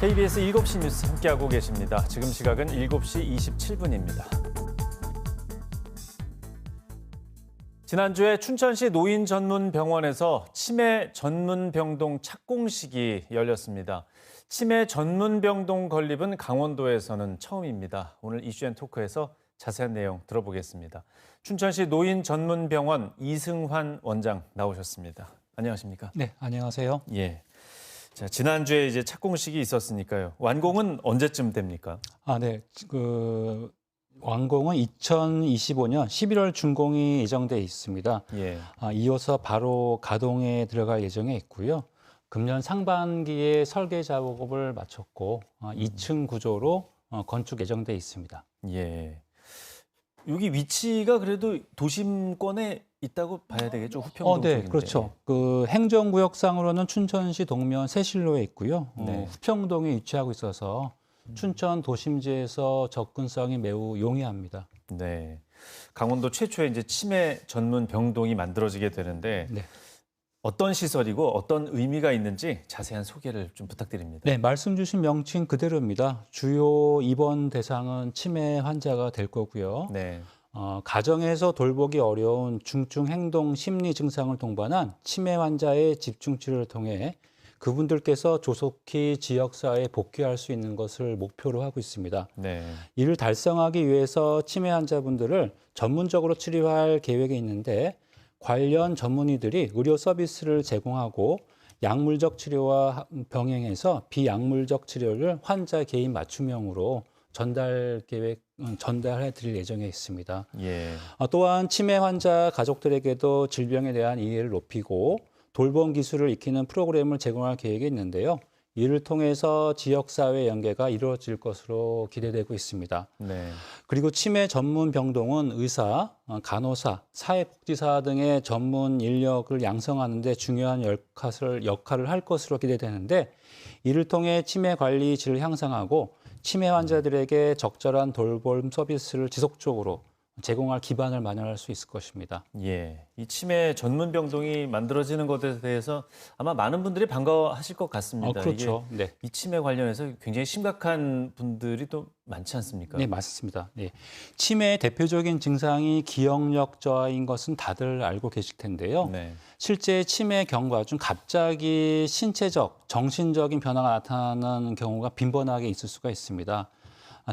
KBS 7시 뉴스 함께하고 계십니다. 지금 시각은 7시 27분입니다. 지난주에 춘천시 노인전문병원에서 치매 전문병동 착공식이 열렸습니다. 치매 전문병동 건립은 강원도에서는 처음입니다. 오늘 이슈앤토크에서 자세한 내용 들어보겠습니다. 춘천시 노인전문병원 이승환 원장 나오셨습니다. 안녕하십니까? 네, 안녕하세요. 예. 자, 지난주에 이제 착공식이 있었으니까요. 완공은 언제쯤 됩니까? 네. 완공은 2025년 11월 준공이 예정돼 있습니다. 예. 이어서 바로 가동에 들어갈 예정에 있고요. 금년 상반기에 설계 작업을 마쳤고 2층 구조로 건축 예정돼 있습니다. 예. 여기 위치가 그래도 도심권에 있다고 봐야 되겠죠? 후평동 네, 쪽인데. 그렇죠. 그 행정구역상으로는 춘천시 동면 세실로에 있고요. 네. 후평동에 위치하고 있어서 춘천 도심지에서 접근성이 매우 용이합니다. 네. 강원도 최초의 이제 치매 전문 병동이 만들어지게 되는데 네. 어떤 시설이고 어떤 의미가 있는지 자세한 소개를 좀 부탁드립니다. 네, 말씀 주신 명칭 그대로입니다. 주요 입원 대상은 치매 환자가 될 거고요. 네. 가정에서 돌보기 어려운 중증 행동 심리 증상을 동반한 치매 환자의 집중 치료를 통해 그분들께서 조속히 지역사회에 복귀할 수 있는 것을 목표로 하고 있습니다. 네. 이를 달성하기 위해서 치매 환자분들을 전문적으로 치료할 계획이 있는데 관련 전문의들이 의료 서비스를 제공하고 약물적 치료와 병행해서 비약물적 치료를 환자 개인 맞춤형으로 전달해 드릴 예정에 있습니다. 예. 또한 치매 환자 가족들에게도 질병에 대한 이해를 높이고 돌봄 기술을 익히는 프로그램을 제공할 계획이 있는데요. 이를 통해서 지역사회 연계가 이루어질 것으로 기대되고 있습니다. 네. 그리고 치매 전문 병동은 의사, 간호사, 사회복지사 등의 전문 인력을 양성하는 데 중요한 역할을 할 것으로 기대되는데 이를 통해 치매 관리 질을 향상하고 치매 환자들에게 적절한 돌봄 서비스를 지속적으로 제공할 기반을 마련할 수 있을 것입니다. 예. 이 치매 전문 병동이 만들어지는 것에 대해서 아마 많은 분들이 반가워하실 것 같습니다. 그렇죠. 이게 네. 이 치매 관련해서 굉장히 심각한 분들이 또 많지 않습니까? 네, 맞습니다. 네. 치매의 대표적인 증상이 기억력 저하인 것은 다들 알고 계실 텐데요. 네. 실제 치매 경과 중 갑자기 신체적, 정신적인 변화가 나타나는 경우가 빈번하게 있을 수가 있습니다.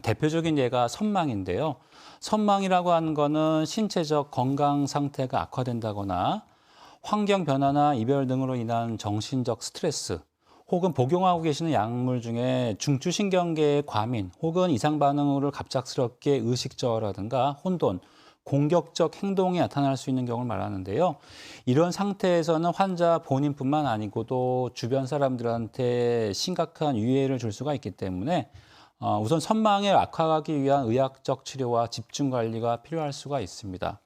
대표적인 예가 선망인데요. 선망이라고 하는 거는 신체적 건강 상태가 악화된다거나 환경 변화나 이별 등으로 인한 정신적 스트레스 혹은 복용하고 계시는 약물 중에 중추신경계의 과민 혹은 이상 반응을 갑작스럽게 의식저하라든가 혼돈, 공격적 행동이 나타날 수 있는 경우를 말하는데요. 이런 상태에서는 환자 본인뿐만 아니고도 주변 사람들한테 심각한 위해를 줄 수가 있기 때문에 우선 선망을 악화하기 위한 의학적 치료와 집중 관리가 필요할 수가 있습니다.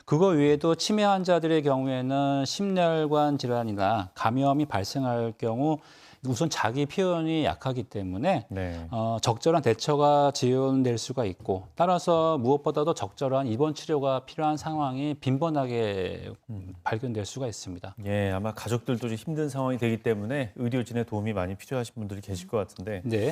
그거 외에도 치매 환자들의 경우에는 심혈관 질환이나 감염이 발생할 경우 우선 자기 표현이 약하기 때문에 네. 적절한 대처가 지연될 수가 있고 따라서 무엇보다도 적절한 입원 치료가 필요한 상황이 빈번하게 발견될 수가 있습니다. 예, 아마 가족들도 좀 힘든 상황이 되기 때문에 의료진의 도움이 많이 필요하신 분들이 계실 것 같은데 네.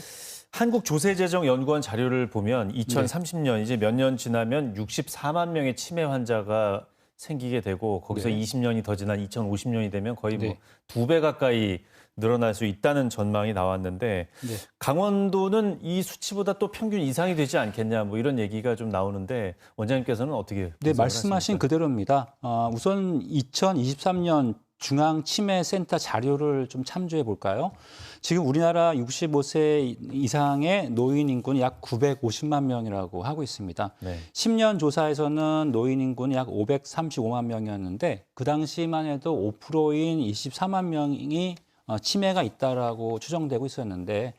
한국조세재정연구원 자료를 보면 2030년 이제 몇 년 지나면 64만 명의 치매 환자가 생기게 되고 거기서 네. 20년이 더 지난 2050년이 되면 거의 뭐 네. 2배 가까이 늘어날 수 있다는 전망이 나왔는데 네. 강원도는 이 수치보다 또 평균 이상이 되지 않겠냐 뭐 이런 얘기가 좀 나오는데 원장님께서는 어떻게 네, 분석을 말씀하신 하십니까? 그대로입니다. 우선 2023년 중앙치매센터 자료를 좀 참조해 볼까요? 지금 우리나라 65세 이상의 노인 인구는 약 950만 명이라고 하고 있습니다. 네. 10년 조사에서는 노인 인구는 약 535만 명이었는데 그 당시만 해도 5%인 24만 명이 치매가 있다라고 추정되고 있었는데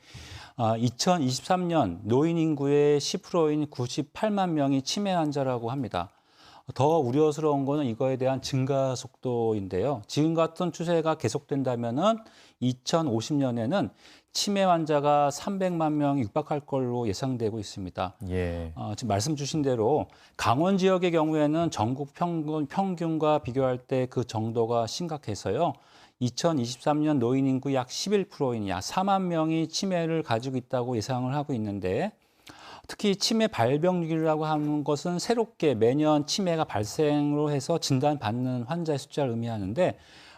2023년 노인 인구의 10%인 98만 명이 치매 환자라고 합니다. 더 우려스러운 거는 이거에 대한 증가 속도인데요. 지금 같은 추세가 계속된다면은 2050년에는 치매 환자가 300만 명이 육박할 걸로 예상되고 있습니다. 예. 지금 말씀 주신 대로 강원 지역의 경우에는 전국 평균과 비교할 때 그 정도가 심각해서요. 2023년 노인 인구 약 11%인 약 4만 명이 치매를 가지고 있다고 예상을 하고 있는데 특히 치매 발병률이라고 하는 것은 새롭게 매년 치매가 발생으로 해서 진단받는 환자의 숫자를 의미하는데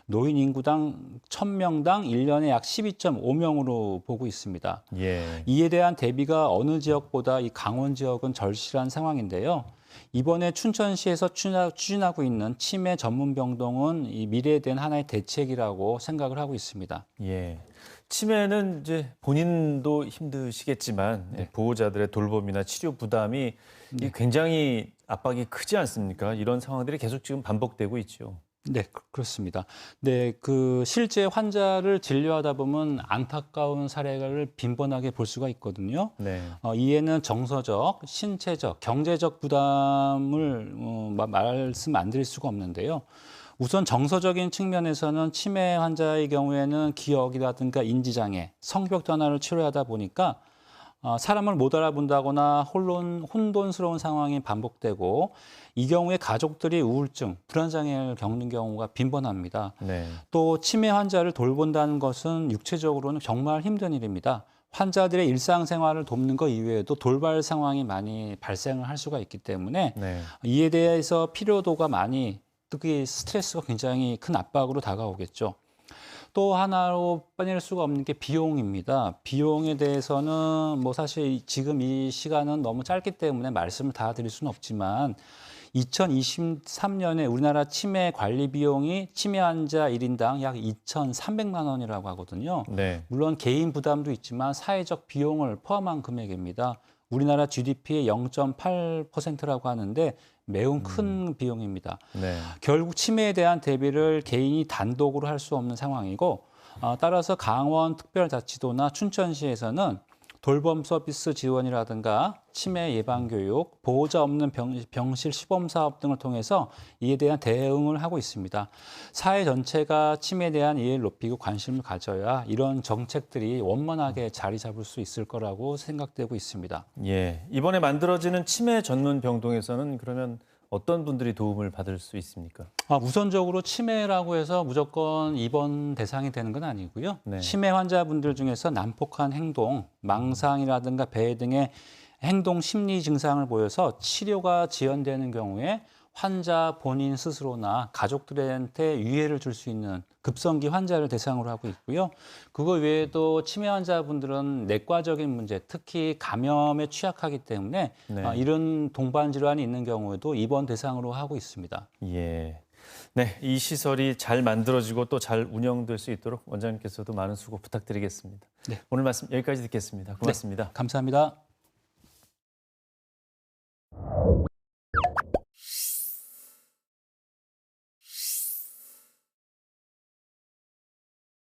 노인 인구당 1000명당 1년에 약 12.5명으로 보고 있습니다. 예. 이에 대한 대비가 어느 지역보다 이 강원 지역은 절실한 상황인데요. 이번에 춘천시에서 추진하고 있는 치매 전문 병동은 이 미래에 대한 하나의 대책이라고 생각을 하고 있습니다. 예. 치매는 이제 본인도 힘드시겠지만 보호자들의 돌봄이나 치료 부담이 이게 굉장히 압박이 크지 않습니까? 이런 상황들이 계속 지금 반복되고 있죠. 네, 그렇습니다. 네, 그 실제 환자를 진료하다 보면 안타까운 사례를 빈번하게 볼 수가 있거든요. 네. 이에는 정서적, 신체적, 경제적 부담을 말씀 안 드릴 수가 없는데요. 우선 정서적인 측면에서는 치매 환자의 경우에는 기억이라든가 인지장애, 성격 변화를 치료하다 보니까 사람을 못 알아본다거나 혼돈스러운 상황이 반복되고 이 경우에 가족들이 우울증, 불안장애를 겪는 경우가 빈번합니다. 네. 또 치매 환자를 돌본다는 것은 육체적으로는 정말 힘든 일입니다. 환자들의 일상생활을 돕는 것 이외에도 돌발 상황이 많이 발생을 할 수가 있기 때문에 네. 이에 대해서 필요도가 많이 특히 스트레스가 굉장히 큰 압박으로 다가오겠죠. 또 하나로 빼낼 수가 없는 게 비용입니다. 비용에 대해서는 뭐 사실 지금 이 시간은 너무 짧기 때문에 말씀을 다 드릴 수는 없지만 2023년에 우리나라 치매 관리 비용이 치매 환자 1인당 약 2,300만 원이라고 하거든요. 네. 물론 개인 부담도 있지만 사회적 비용을 포함한 금액입니다. 우리나라 GDP의 0.8%라고 하는데 매우 큰 비용입니다. 네. 결국 치매에 대한 대비를 개인이 단독으로 할 수 없는 상황이고 따라서 강원특별자치도나 춘천시에서는 돌봄 서비스 지원이라든가 치매 예방 교육, 보호자 없는 병실 시범 사업 등을 통해서 이에 대한 대응을 하고 있습니다. 사회 전체가 치매에 대한 이해를 높이고 관심을 가져야 이런 정책들이 원만하게 자리 잡을 수 있을 거라고 생각되고 있습니다. 예. 이번에 만들어지는 치매 전문 병동에서는 그러면 어떤 분들이 도움을 받을 수 있습니까? 우선적으로 치매라고 해서 무조건 입원 대상이 되는 건 아니고요. 네. 치매 환자분들 중에서 난폭한 행동, 망상이라든가 배회 등의 행동 심리 증상을 보여서 치료가 지연되는 경우에 환자 본인 스스로나 가족들한테 유해를 줄 수 있는 급성기 환자를 대상으로 하고 있고요. 그거 외에도 치매 환자분들은 내과적인 문제, 특히 감염에 취약하기 때문에 네. 이런 동반 질환이 있는 경우에도 입원 대상으로 하고 있습니다. 예. 네, 이 시설이 잘 만들어지고 또 잘 운영될 수 있도록 원장님께서도 많은 수고 부탁드리겠습니다. 네. 오늘 말씀 여기까지 듣겠습니다. 고맙습니다. 감사합니다.